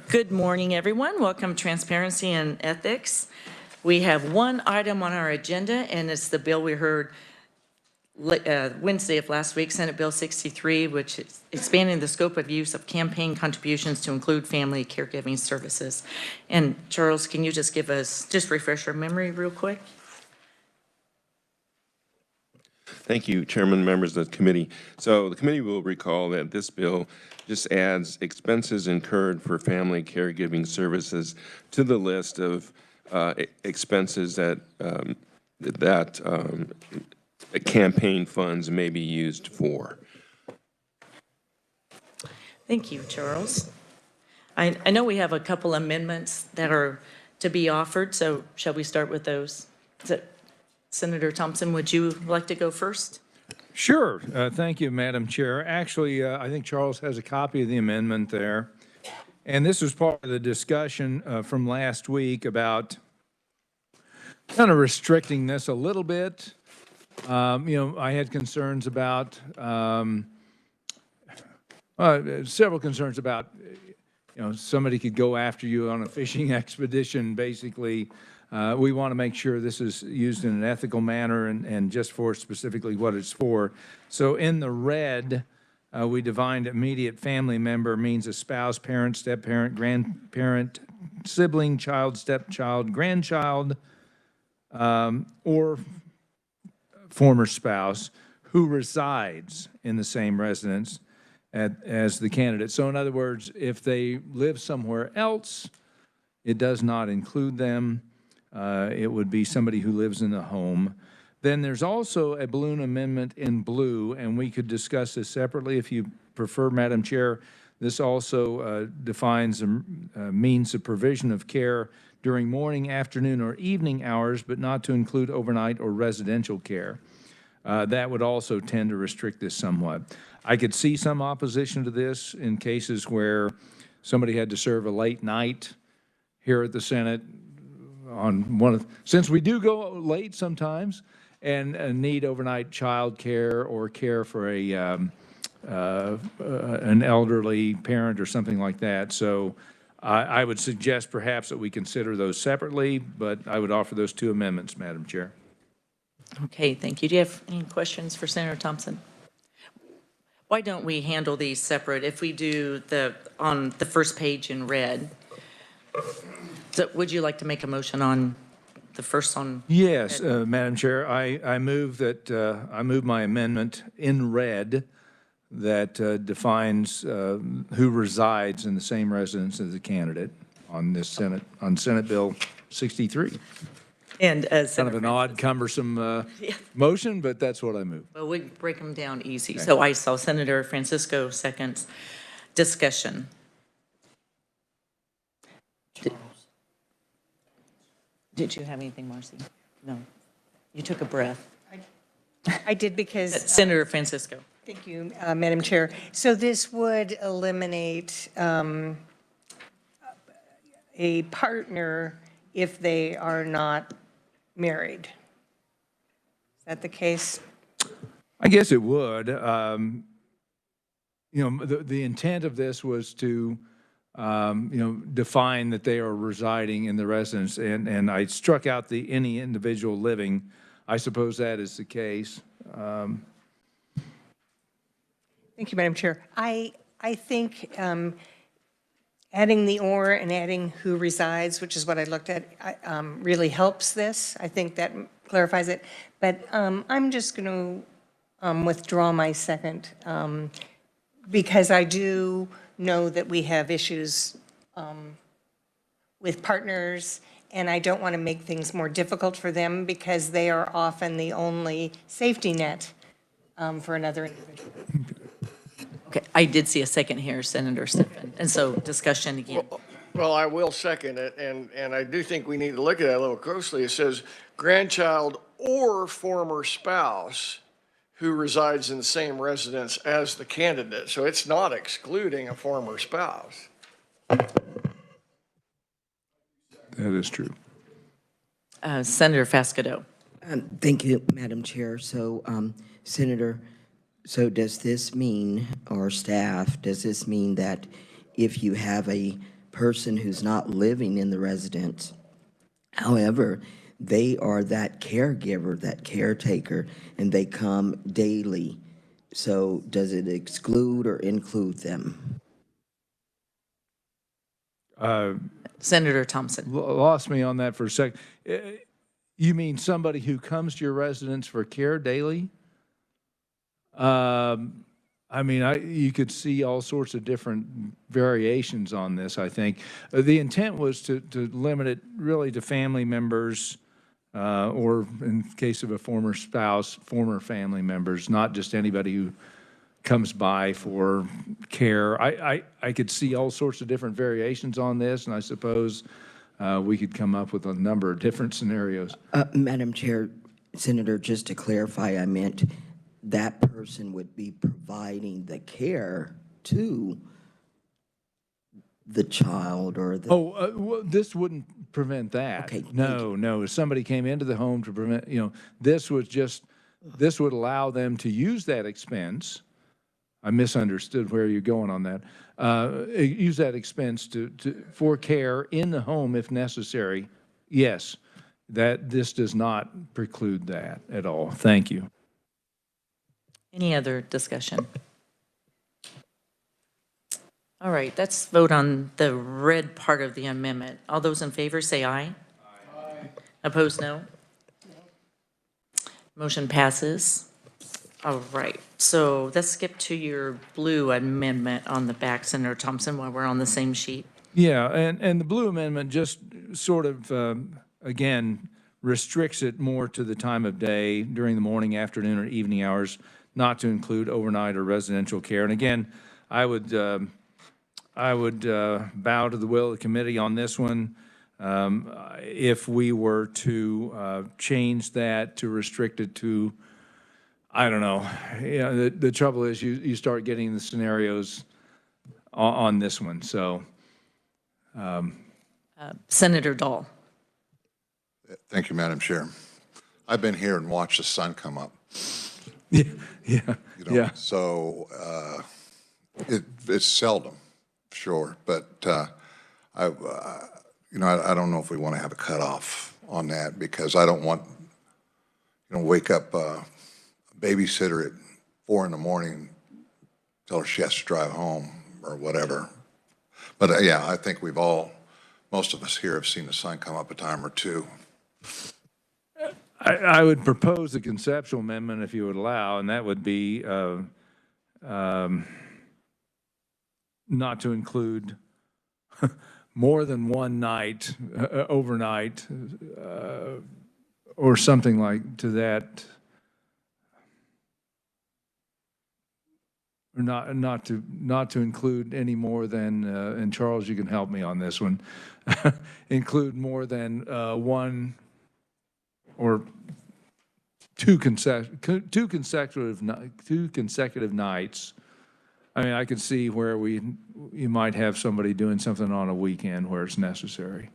Good morning, everyone. Welcome to Transparency and Ethics. We have one item on our agenda, and it's the bill we heard Wednesday of last week, Senate Bill 63, which is expanding the scope of use of campaign contributions to include family caregiving services. And Charles, can you just refresh our memory real quick? Thank you, Chairman, members of the committee. So the committee will recall that this bill just adds expenses incurred for family caregiving services to the list of expenses that campaign funds may be used for. Thank you, Charles. I know we have a couple amendments that are to be offered, so shall we start with those? Senator Thompson, would you like to go first? Sure. Thank you, Madam Chair. Actually, I think Charles has a copy of the amendment there. And this was part of the discussion from last week about kind of restricting this a little bit. I had concerns about, several concerns about, somebody could go after you on a fishing expedition, basically. We want to make sure this is used in an ethical manner and just for specifically what it's for. So in the red, we defined immediate family member means a spouse, parent, step-parent, grandparent, sibling, child, stepchild, grandchild, or former spouse who resides in the same residence as the candidate. So in other words, if they live somewhere else, it does not include them. It would be somebody who lives in the home. Then there's also a balloon amendment in blue, and we could discuss this separately if you prefer, Madam Chair. This also defines a means of provision of care during morning, afternoon, or evening hours, but not to include overnight or residential care. That would also tend to restrict this somewhat. I could see some opposition to this in cases where somebody had to serve a late night here at the Senate on since we do go late sometimes and need overnight child care or care for an elderly parent or something like that. So I would suggest perhaps that we consider those separately, but I would offer those two amendments, Madam Chair. Okay, thank you. Do you have any questions for Senator Thompson? Why don't we handle these separate? If we do on the first page in red, so would you like to make a motion on the first on? Yes, Madam Chair, I move that I move my amendment in red that defines who resides in the same residence as the candidate on this Senate Bill 63. And kind of an odd, cumbersome motion, but that's what I move. Well, we break them down easy. Okay. So I saw Senator Francisco seconds. Discussion. Did you have anything, Marcy? No. You took a breath. I did because... Senator Francisco. Thank you, Madam Chair. So this would eliminate a partner if they are not married. Is that the case? I guess it would. The intent of this was to define that they are residing in the residence, and I struck out the any individual living. I suppose that is the case. Thank you, Madam Chair. I think adding the or and adding who resides, which is what I looked at, really helps this. I think that clarifies it. But I'm just going to withdraw my second because I do know that we have issues with partners, and I don't want to make things more difficult for them because they are often the only safety net for another individual. Okay, I did see a second here, Senator Stephen, and so discussion again. Well, I will second it, and I do think we need to look at that a little closely. It says grandchild or former spouse who resides in the same residence as the candidate. So it's not excluding a former spouse. That is true. Senator Fascadeau. Thank you, Madam Chair. So, Senator, so does this mean, or staff, does this mean that if you have a person who's not living in the residence. However, they are that caregiver, that caretaker, and they come daily. So does it exclude or include them? Senator Thompson. Lost me on that for a second. You mean somebody who comes to your residence for care daily? I mean, you could see all sorts of different variations on this, I think. The intent was to limit it really to family members, or in case of a former spouse, former family members, not just anybody who comes by for care. I could see all sorts of different variations on this, and I suppose we could come up with a number of different scenarios. Madam Chair, Senator, just to clarify, I meant that person would be providing the care to the child or the... Well, this wouldn't prevent that. Okay, thank No. If somebody came into the home to prevent, this would allow them to use that expense. I misunderstood where you're going on that. Use that expense for care in the home if necessary. Yes, this does not preclude that at all. Thank you. Any other discussion? All right, let's vote on the red part of the amendment. All those in favor say aye. Aye. Opposed, no. Motion passes. All right, so let's skip to your blue amendment on the back, Senator Thompson, while we're on the same sheet. Yeah, and the blue amendment just sort of, again, restricts it more to the time of day during the morning, afternoon, or evening hours, not to include overnight or residential care. And again, I would bow to the will of the committee on this one. If we were to change that to restrict it to, I don't know, the trouble is you start getting the scenarios on this one. So, Senator Dahl. Thank you, Madam Chair. I've been here and watched the sun come up. Yeah. So it's seldom, sure, but I don't know if we want to have a cutoff on that, because I don't want wake up a babysitter at 4 a.m, tell her she has to drive home or whatever. But yeah, I think most of us here have seen the sun come up a time or two. I would propose a conceptual amendment if you would allow, and that would be not to include more than one night, overnight, or something like to that. Or not to include any more than, and Charles, you can help me on this one, include more than one or two consecutive nights. I mean, I could see where you might have somebody doing something on a weekend where it's necessary.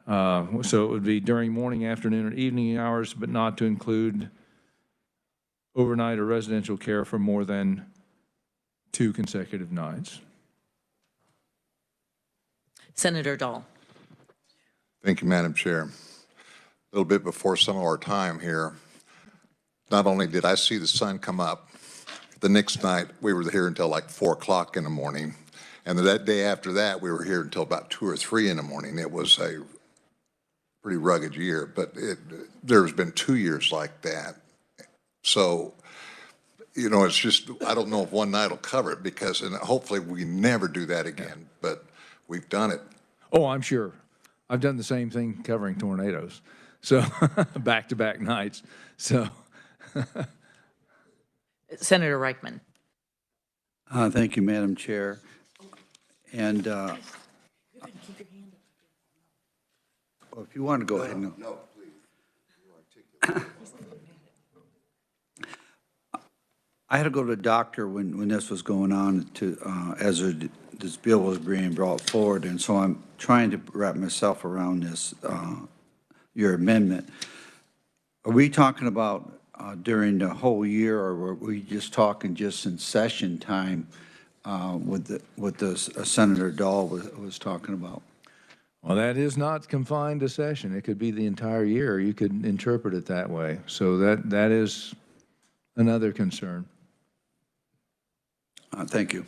So it would be during morning, afternoon, or evening hours, but not to include overnight or residential care for more than 2 consecutive nights. Senator Dahl. Thank you, Madam Chair. A little bit before some of our time here, not only did I see the sun come up, the next night we were here until like 4 o'clock in the morning. And that day after that, we were here until about 2 or 3 in the morning. It was a pretty rugged year, but there's been 2 years like that. So, it's just, I don't know if one night will cover it, because, and hopefully we never do that again, but we've done it. Oh, I'm sure. I've done the same thing covering tornadoes. So back-to-back nights. So. Senator Reichman. Thank you, Madam Chair. And if you want to go ahead. No, please. I had to go to the doctor when this was going on as this bill was being brought forward, and so I'm trying to wrap myself around this, your amendment. Are we talking about during the whole year, or were we just talking just in session time what the Senator Dahl was talking about. Well, that is not confined to session. It could be the entire year. You could interpret it that way. So that is another concern. Thank you.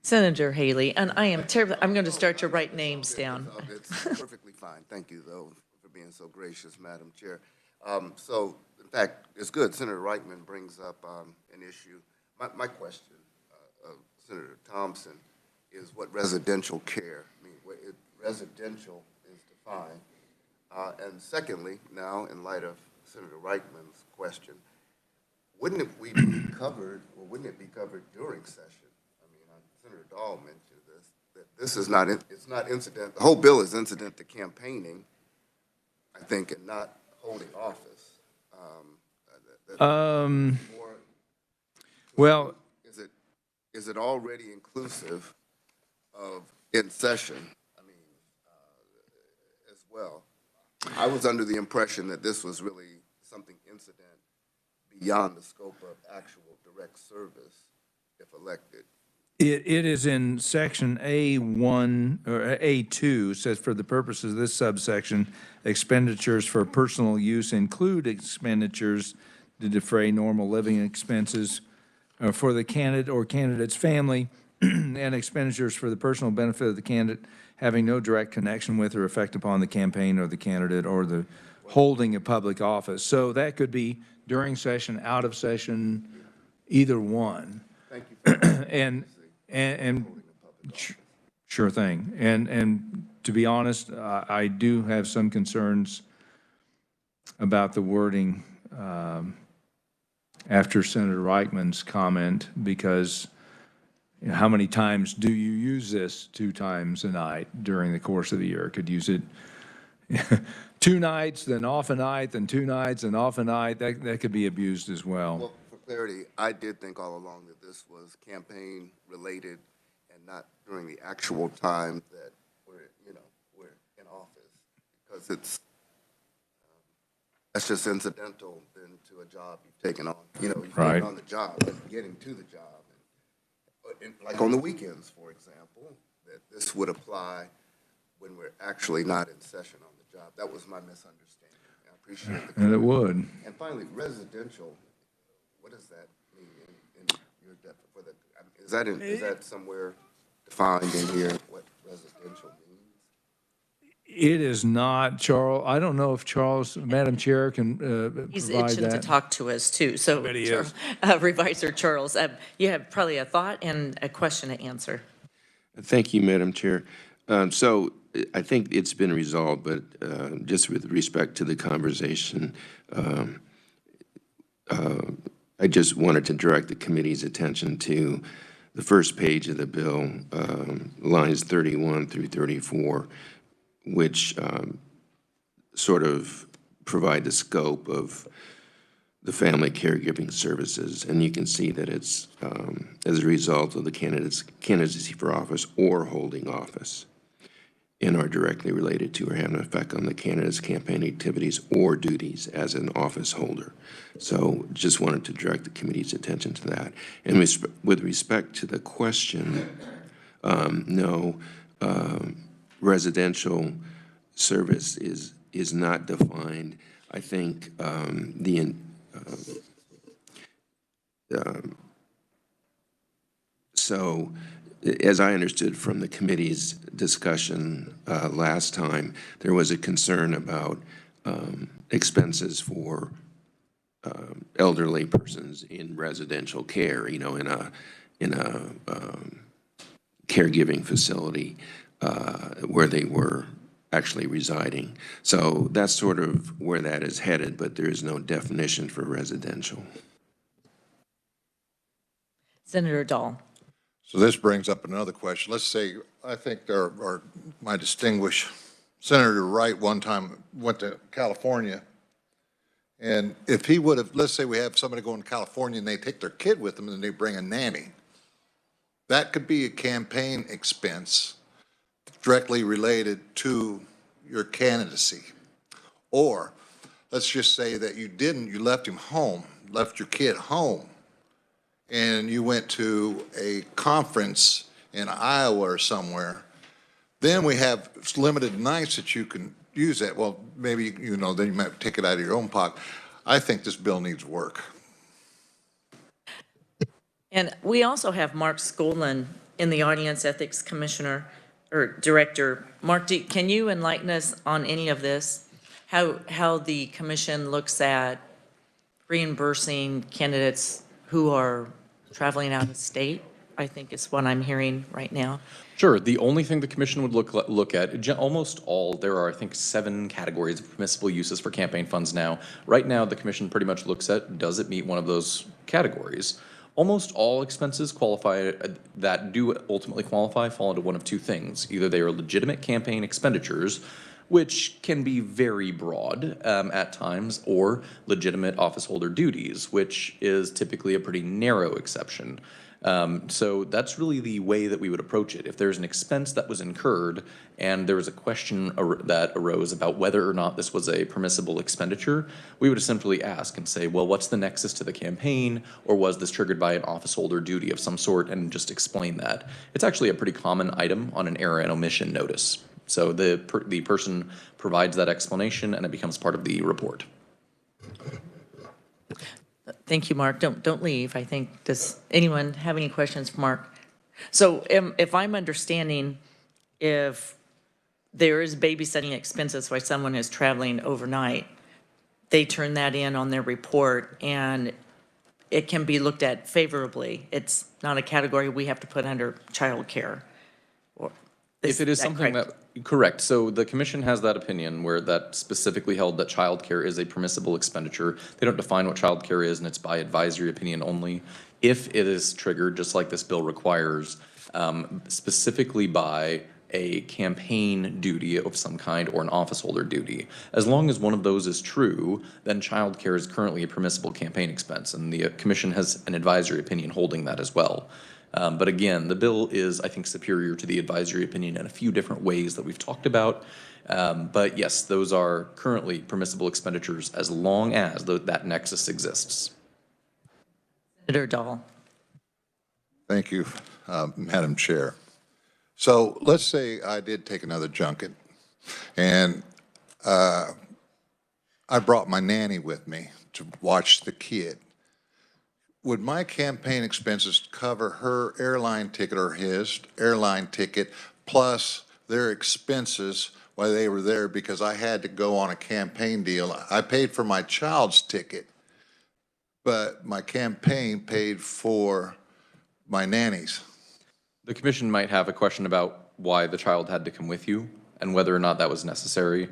Senator Haley, and I am terribly, I'm going to start to write names down. It's perfectly fine. Thank you, though, for being so gracious, Madam Chair. So, in fact, it's good. Senator Reichman brings up an issue. My question, Senator Thompson, is what residential care means. What residential is defined. And secondly, now, in light of Senator Reichman's question, wouldn't it be covered during session? I mean, Senator Dahl mentioned this, that this is not, it's not incident, the whole bill is incident to campaigning, I think, and not holding office. Well, Is it already inclusive of in session? I mean, as well. I was under the impression that this was really something incident beyond the scope of actual direct service if elected. it is in section A1 or A2, says for the purposes of this subsection, expenditures for personal use include expenditures to defray normal living expenses for the candidate or candidate's family and expenditures for the personal benefit of the candidate having no direct connection with or effect upon the campaign or the candidate or the holding a public office. So that could be during session, out of session, either one. Thank you. And sure thing. And to be honest, I do have some concerns about the wording after Senator Reichman's comment, because how many times do you use this 2 times a night during the course of the year? Could use it 2 nights, then off a night, then 2 nights, and off a night. That could be abused as well. Well, for clarity, I did think all along that this was campaign related and not during the actual time that we're in office, because that's just incidental then to a job you've taken on. You've Right. taken on the job and getting to the job. Like on the weekends, for example, that this would apply when we're actually not in session on the job. That was my misunderstanding. I appreciate the And it would. And finally, residential, what does that mean in your depth for the, is that somewhere defined in here, what residential means? It is not, Charles. I don't know if Charles, Madam Chair, can He's provide itching to that. talk to us, too. So, bet he is. Revisor Charles, you have probably a thought and a question to answer. Thank you, Madam Chair. So I think it's been resolved, but just with respect to the conversation, I just wanted to direct the committee's attention to the first page of the bill, lines 31 through 34, which sort of provide the scope of the family caregiving services. And you can see that it's as a result of the candidacy for office or holding office, and are directly related to or have an effect on the candidate's campaign activities or duties as an office holder. So just wanted to direct the committee's attention to that. And with respect to the question, no, residential service is not defined. I think so as I understood from the committee's discussion last time, there was a concern about expenses for elderly persons in residential care, in a caregiving facility where they were actually residing. So that's sort of where that is headed, but there is no definition for residential. Senator Dahl. So this brings up another question. Let's say, I think my distinguished Senator Wright one time went to California, and if he would have, let's say we have somebody going to California and they take their kid with them and they bring a nanny, that could be a campaign expense directly related to your candidacy. Or let's just say that you left him home, left your kid home, and you went to a conference in Iowa or somewhere, then we have limited nights that you can use that. Well, maybe, you know, then you might take it out of your own pocket. I think this bill needs work. And we also have Mark Skolin in the audience, Ethics Commissioner or Director. Mark, can you enlighten us on any of this? How the commission looks at reimbursing candidates who are traveling out of state, I think is what I'm hearing right now. Sure. The only thing the commission would look at, almost all, there are, I think, 7 categories of permissible uses for campaign funds now. Right now, the commission pretty much looks at, does it meet one of those categories? Almost all expenses qualify, that do ultimately qualify, fall into one of 2 things. Either they are legitimate campaign expenditures, which can be very broad at times, or legitimate office holder duties, which is typically a pretty narrow exception. So that's really the way that we would approach it. If there's an expense that was incurred and there was a question that arose about whether or not this was a permissible expenditure, we would simply ask and say, well, what's the nexus to the campaign? Or was this triggered by an office holder duty of some sort? And just explain that. It's actually a pretty common item on an error and omission notice. So the person provides that explanation and it becomes part of the report. Thank you, Mark. Don't leave. I think, does anyone have any questions for Mark? So if I'm understanding, if there is babysitting expenses while someone is traveling overnight, they turn that in on their report and it can be looked at favorably. It's not a category we have to put under childcare. If it is something that, correct. So the commission has that opinion where that specifically held that childcare is a permissible expenditure. They don't define what childcare is, and it's by advisory opinion only. If it is triggered, just like this bill requires, specifically by a campaign duty of some kind or an office holder duty. As long as one of those is true, then childcare is currently a permissible campaign expense, and the commission has an advisory opinion holding that as well. But again, the bill is, I think, superior to the advisory opinion in a few different ways that we've talked about. But yes, those are currently permissible expenditures as long as that nexus exists. Senator Dahl. Thank you, Madam Chair. So let's say I did take another junket and I brought my nanny with me to watch the kid. Would my campaign expenses cover her airline ticket or his airline ticket plus their expenses while they were there, because I had to go on a campaign deal? I paid for my child's ticket, but my campaign paid for my nanny's. The commission might have a question about why the child had to come with you and whether or not that was necessary.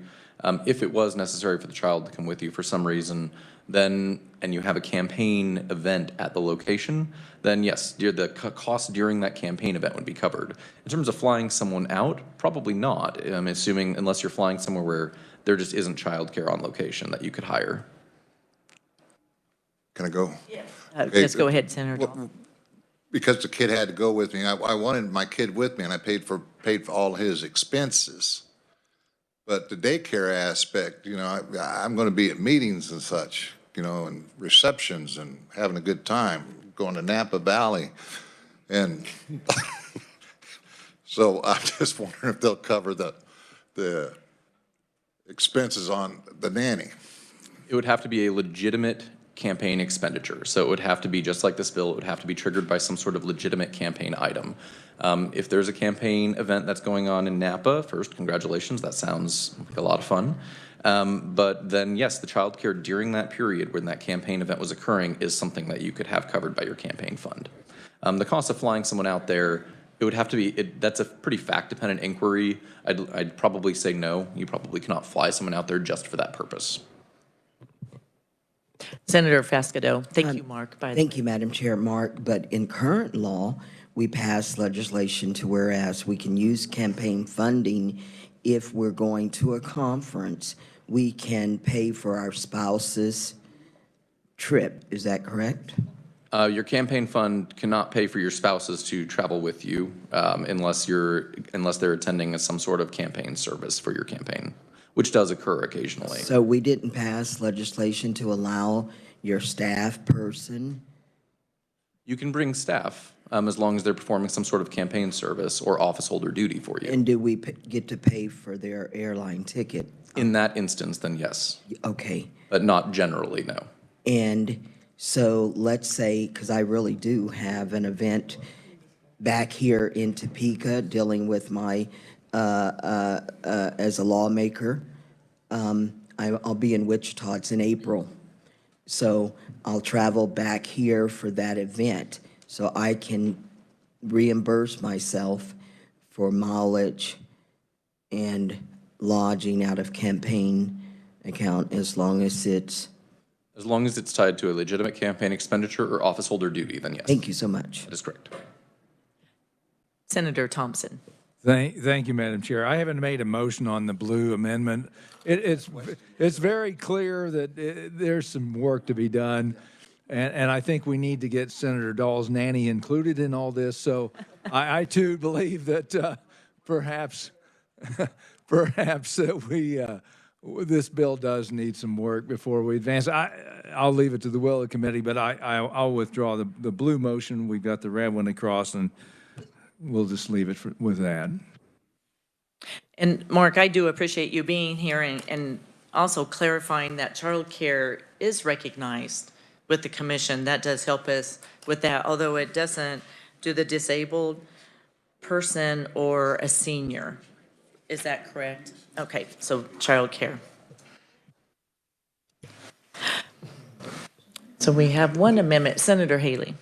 If it was necessary for the child to come with you for some reason, then, and you have a campaign event at the location, then yes, the cost during that campaign event would be covered. In terms of flying someone out, probably not. I'm assuming unless you're flying somewhere where there just isn't childcare on location that you could hire. Can I go? Yes. Okay. Just go ahead, Senator Dahl. Because the kid had to go with me, I wanted my kid with me, and I paid for all his expenses. But the daycare aspect, you know, I'm going to be at meetings and such, you know, and receptions and having a good time, going to Napa Valley. And so I'm just wondering if they'll cover the expenses on the nanny. It would have to be a legitimate campaign expenditure. So it would have to be, just like this bill, it would have to be triggered by some sort of legitimate campaign item. If there's a campaign event that's going on in Napa, first, congratulations, that sounds like a lot of fun. But then, yes, the childcare during that period when that campaign event was occurring is something that you could have covered by your campaign fund. The cost of flying someone out there, it would have to be, that's a pretty fact-dependent inquiry. I'd probably say no. You probably cannot fly someone out there just for that purpose. Senator Fasquedo. Thank you, Mark. Thank you, Madam Chair. Mark, but in current law, we passed legislation to whereas we can use campaign funding if we're going to a conference, we can pay for our spouse's trip. Is that correct? Your campaign fund cannot pay for your spouses to travel with you unless they're attending some sort of campaign service for your campaign, which does occur occasionally. So we didn't pass legislation to allow your staff person? You can bring staff, as long as they're performing some sort of campaign service or office holder duty for you. And do we get to pay for their airline ticket? In that instance, then yes, Okay. but not generally, no. And so let's say, because I really do have an event back here in Topeka dealing with my, as a lawmaker, I'll be in Wichita, it's in April. So I'll travel back here for that event, so I can reimburse myself for mileage and lodging out of campaign account as long as it's, As long as it's tied to a legitimate campaign expenditure or office holder duty, then yes. thank you so much. That is correct. Senator Thompson. Thank you, Madam Chair. I haven't made a motion on the blue amendment. It's very clear that there's some work to be done, and I think we need to get Senator Dahl's nanny included in all this. So I too believe that perhaps that this bill does need some work before we advance. I'll leave it to the will of the committee, but I'll withdraw the blue motion. We've got the red one across, and we'll just leave it with that. And Mark, I do appreciate you being here and also clarifying that childcare is recognized with the commission. That does help us with that, although it doesn't do the disabled person or a senior. Is that correct? Okay, so childcare. So we have one amendment. Senator Haley.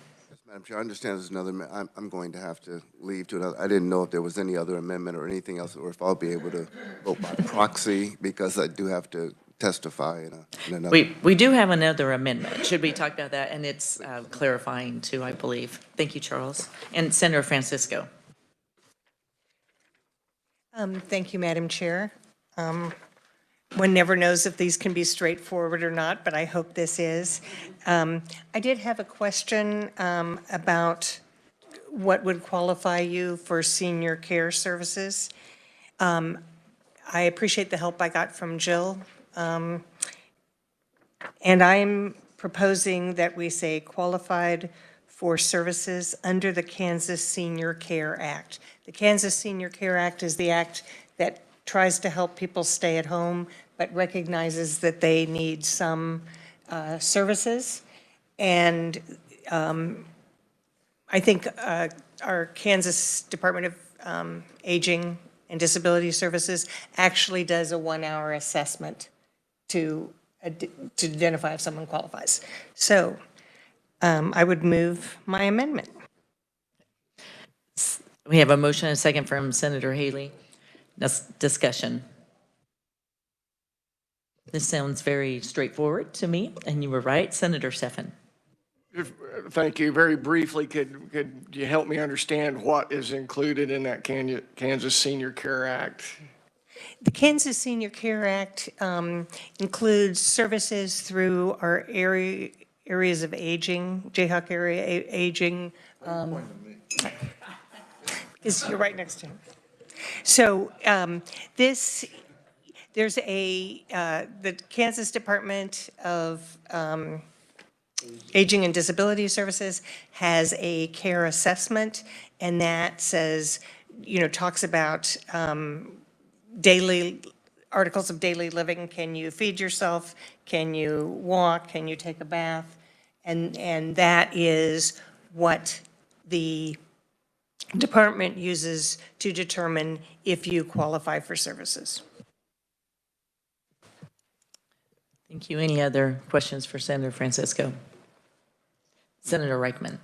Madam Chair, I understand there's another, I'm going to have to leave to another. I didn't know if there was any other amendment or anything else, or if I'll be able to vote by proxy, because I do have to testify in another. We do have another amendment. Should we talk about that? And it's clarifying too, I believe. Thank you, Charles. And Senator Francisco. Thank you, Madam Chair. One never knows if these can be straightforward or not, but I hope this is. I did have a question about what would qualify you for senior care services. I appreciate the help I got from Jill. And I'm proposing that we say qualified for services under the Kansas Senior Care Act. The Kansas Senior Care Act is the act that tries to help people stay at home, but recognizes that they need some services. And I think our Kansas Department of Aging and Disability Services actually does a 1-hour assessment to identify if someone qualifies. So I would move my amendment. We have a motion and a second from Senator Haley. That's discussion. This sounds very straightforward to me, and you were right. Senator Steffen. Thank you. Very briefly, could you help me understand what is included in that Kansas Senior Care Act? The Kansas Senior Care Act includes services through our areas of aging, Jayhawk area aging. Because you're right next to him. So there's the Kansas Department of Aging and Disability Services has a care assessment, and that says, talks about daily articles of daily living. Can you feed yourself? Can you walk? Can you take a bath? And that is what the department uses to determine if you qualify for services. Thank you. Any other questions for Senator Francisco? Senator Reichman.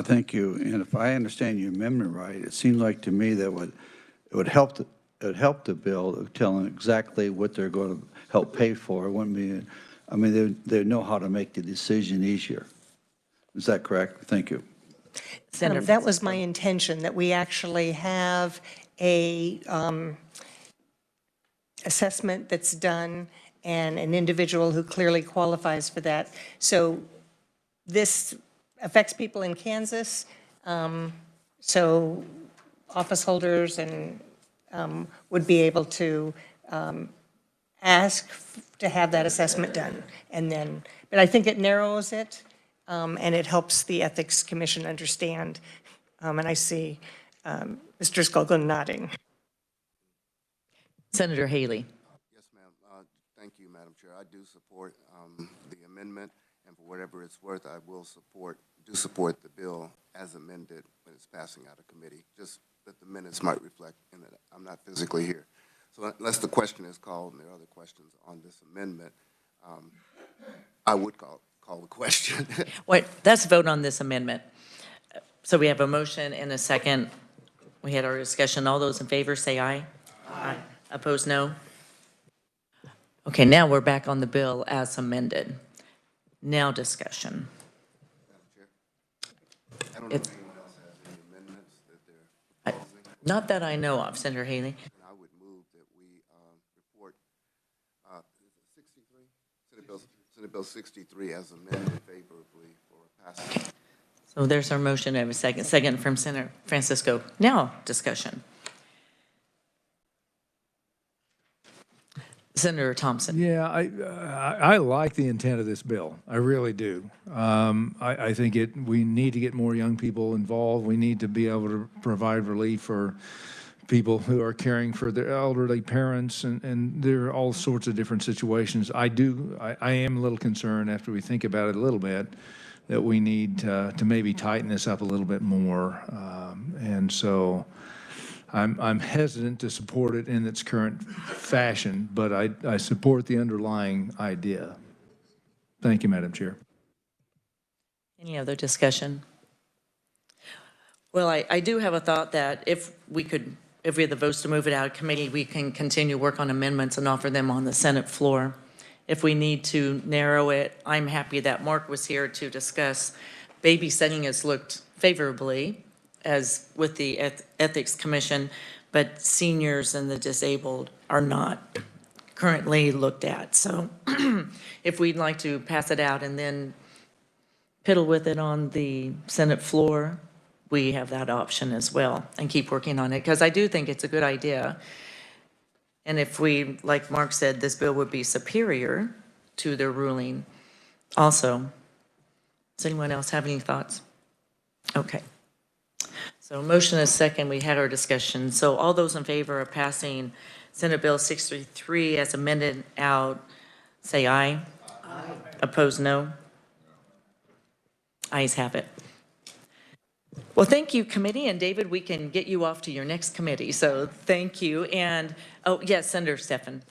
Thank you. And if I understand your amendment right, it seems like to me that it would help the bill of telling exactly what they're going to help pay for. It wouldn't be, I mean, they know how to make the decision easier. Is that correct? Thank you. Senator That was my intention, that we actually have a assessment that's done and an individual who clearly qualifies for that. So this affects people in Kansas, so office holders and would be able to ask to have that assessment done. And then, but I think it narrows it and it helps the Ethics Commission understand. And I see Mr. Skolgo nodding. Senator Haley. Yes, ma'am. Thank you, Madam Chair. I do support the amendment, and for whatever it's worth, I will support the bill as amended when it's passing out of committee, just that the minutes might reflect in that I'm not physically here. So unless the question is called and there are other questions on this amendment, I would call the question. Wait, let's vote on this amendment. So we have a motion and a second. We had our discussion. All those in favor say aye. Aye. Opposed, no. Okay, now we're back on the bill as amended. Now discussion. I don't know if anyone else has any amendments that they're proposing. Not that I know of, Senator Haley. I would move that we report 63, Senate Bill 63 as amended favorably for passage. So there's our motion. I have a second. Second from Senator Francisco. Now discussion. Senator Thompson. Yeah, I like the intent of this bill. I really do. I think we need to get more young people involved. We need to be able to provide relief for people who are caring for their elderly parents, and there are all sorts of different situations. I am a little concerned after we think about it a little bit that we need to maybe tighten this up a little bit more. And so I'm hesitant to support it in its current fashion, but I support the underlying idea. Thank you, Madam Chair. Any other discussion? Well, I do have a thought that if we had the votes to move it out of committee, we can continue work on amendments and offer them on the Senate floor. If we need to narrow it, I'm happy that Mark was here to discuss. Babysitting has looked favorably as with the Ethics Commission, but seniors and the disabled are not currently looked at. So if we'd like to pass it out and then piddle with it on the Senate floor, we have that option as well and keep working on it, because I do think it's a good idea. And if we, like Mark said, this bill would be superior to their ruling also. Does anyone else have any thoughts? Okay. So motion is second. We had our discussion. So all those in favor of passing Senate Bill 633 as amended out, say aye. Aye. Opposed, no. Ayes have it. Well, thank you, committee. And David, we can get you off to your next committee. So thank you. And, oh, yes, Senator Stephan.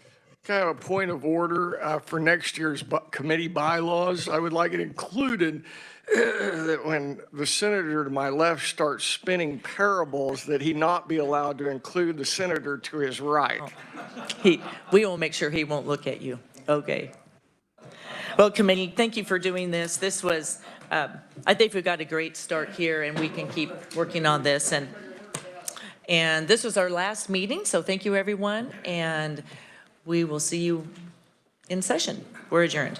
Kind of a point of order for next year's committee bylaws. I would like it included that when the senator to my left starts spinning parables, that he not be allowed to include the senator to his right. We will make sure he won't look at you. Okay. Well, committee, thank you for doing this. This was, I think we've got a great start here, and we can keep working on this. And this was our last meeting, so thank you, everyone. And we will see you in session. We're adjourned.